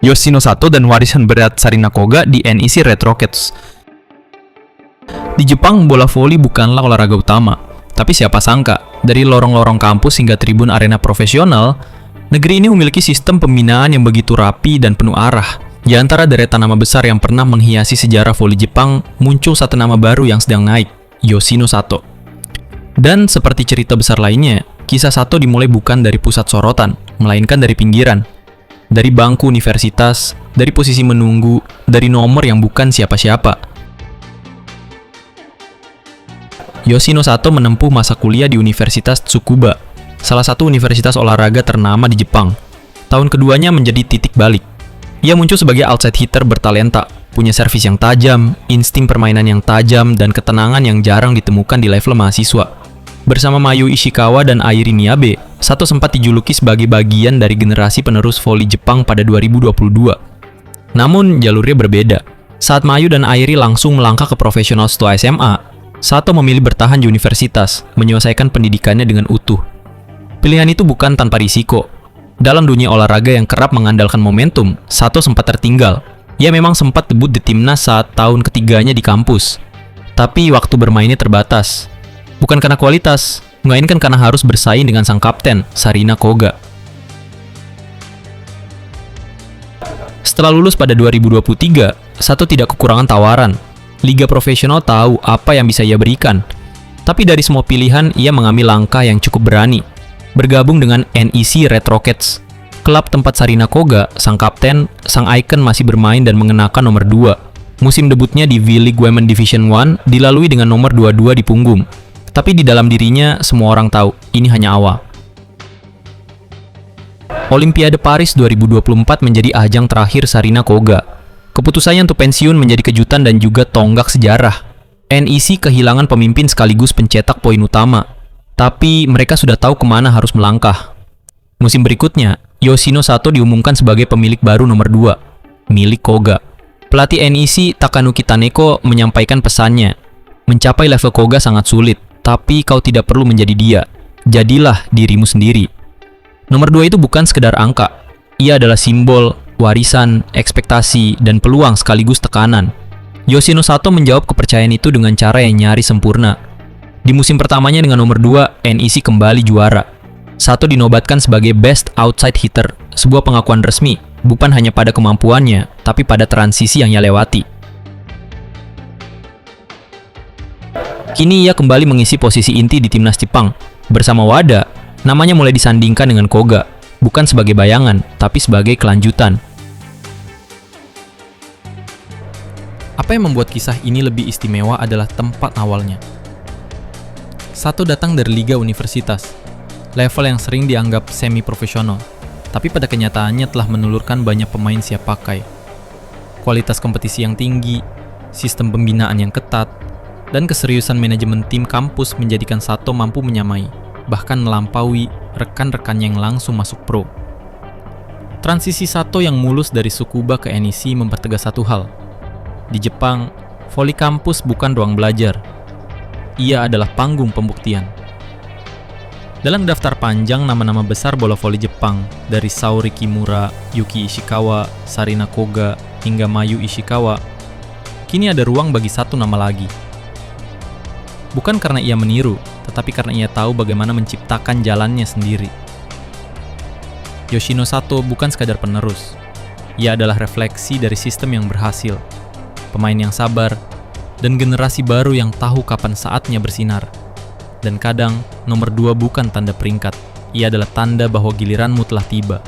Yoshino Sato dan warisan berat Sarina Koga di NEC Red Rockets. Di Jepang, bola voli bukanlah olahraga utama. Tapi siapa sangka, dari lorong-lorong kampus hingga tribun arena profesional, negeri ini memiliki sistem pembinaan yang begitu rapi dan penuh arah. Di antara deretan nama besar yang pernah menghiasi sejarah voli Jepang, muncul satu nama baru yang sedang naik, Yoshino Sato. Dan seperti cerita besar lainnya, kisah Sato dimulai bukan dari pusat sorotan, melainkan dari pinggiran. Dari bangku universitas, dari posisi menunggu, dari nomor yang bukan siapa-siapa. Yoshino Sato menempuh masa kuliah di Universitas Tsukuba, salah satu universitas olahraga ternama di Jepang. Tahun keduanya menjadi titik balik. Ia muncul sebagai outside hitter bertalenta, punya servis yang tajam, insting permainan yang tajam, dan ketenangan yang jarang ditemukan di level mahasiswa. Bersama Mayu Ishikawa dan Airi Miyabe, Sato sempat dijuluki sebagai bagian dari generasi penerus voli Jepang pada 2022. Namun, jalurnya berbeda. Saat Mayu dan Airi langsung melangkah ke profesional setelah SMA, Sato memilih bertahan di universitas, menyelesaikan pendidikannya dengan utuh. Pilihan itu bukan tanpa risiko. Dalam dunia olahraga yang kerap mengandalkan momentum, Sato sempat tertinggal. Ia memang sempat debut di timnas saat tahun ketiganya di kampus. Tapi waktu bermainnya terbatas. Bukan karena kualitas, melainkan karena harus bersaing dengan sang kapten, Sarina Koga. Setelah lulus pada 2023, Sato tidak kekurangan tawaran. Liga profesional tahu apa yang bisa ia berikan. Tapi dari semua pilihan, ia mengambil langkah yang cukup berani. Bergabung dengan NEC Red Rockets, klub tempat Sarina Koga, sang kapten, sang ikon masih bermain dan mengenakan nomor 2. Musim debutnya di V-League Women Division 1 dilalui dengan nomor 22 di punggung. Tapi di dalam dirinya, semua orang tahu, ini hanya awal. Olimpiade Paris 2024 menjadi ajang terakhir Sarina Koga. Keputusannya untuk pensiun menjadi kejutan dan juga tonggak sejarah. NEC kehilangan pemimpin sekaligus pencetak poin utama. Tapi mereka sudah tahu kemana harus melangkah. Musim berikutnya, Yoshino Sato diumumkan sebagai pemilik baru nomor 2, milik Koga. Pelatih NEC Takanuki Taneko menyampaikan pesannya, mencapai level Koga sangat sulit, tapi kau tidak perlu menjadi dia. Jadilah dirimu sendiri. Nomor 2 itu bukan sekedar angka. Ia adalah simbol, warisan, ekspektasi, dan peluang sekaligus tekanan. Yoshino Sato menjawab kepercayaan itu dengan cara yang nyaris sempurna. Di musim pertamanya dengan nomor 2, NEC kembali juara. Sato dinobatkan sebagai Best Outside Hitter, sebuah pengakuan resmi, bukan hanya pada kemampuannya, tapi pada transisi yang ia lewati. Kini ia kembali mengisi posisi inti di timnas Jepang. Bersama WADA, namanya mulai disandingkan dengan Koga, bukan sebagai bayangan, tapi sebagai kelanjutan. Apa yang membuat kisah ini lebih istimewa adalah tempat awalnya. Sato datang dari liga universitas, level yang sering dianggap semi-profesional, tapi pada kenyataannya telah menelurkan banyak pemain siap pakai. Kualitas kompetisi yang tinggi, sistem pembinaan yang ketat, dan keseriusan manajemen tim kampus menjadikan Sato mampu menyamai, bahkan melampaui rekan-rekannya yang langsung masuk pro. Transisi Sato yang mulus dari Tsukuba ke NEC mempertegas satu hal. Di Jepang, voli kampus bukan ruang belajar. Ia adalah panggung pembuktian. Dalam daftar panjang nama-nama besar bola voli Jepang, dari Saori Kimura, Yuki Ishikawa, Sarina Koga, hingga Mayu Ishikawa, kini ada ruang bagi satu nama lagi. Bukan karena ia meniru, tetapi karena ia tahu bagaimana menciptakan jalannya sendiri. Yoshino Sato bukan sekadar penerus. Ia adalah refleksi dari sistem yang berhasil, pemain yang sabar, dan generasi baru yang tahu kapan saatnya bersinar. Dan kadang, nomor 2 bukan tanda peringkat. Ia adalah tanda bahwa giliranmu telah tiba.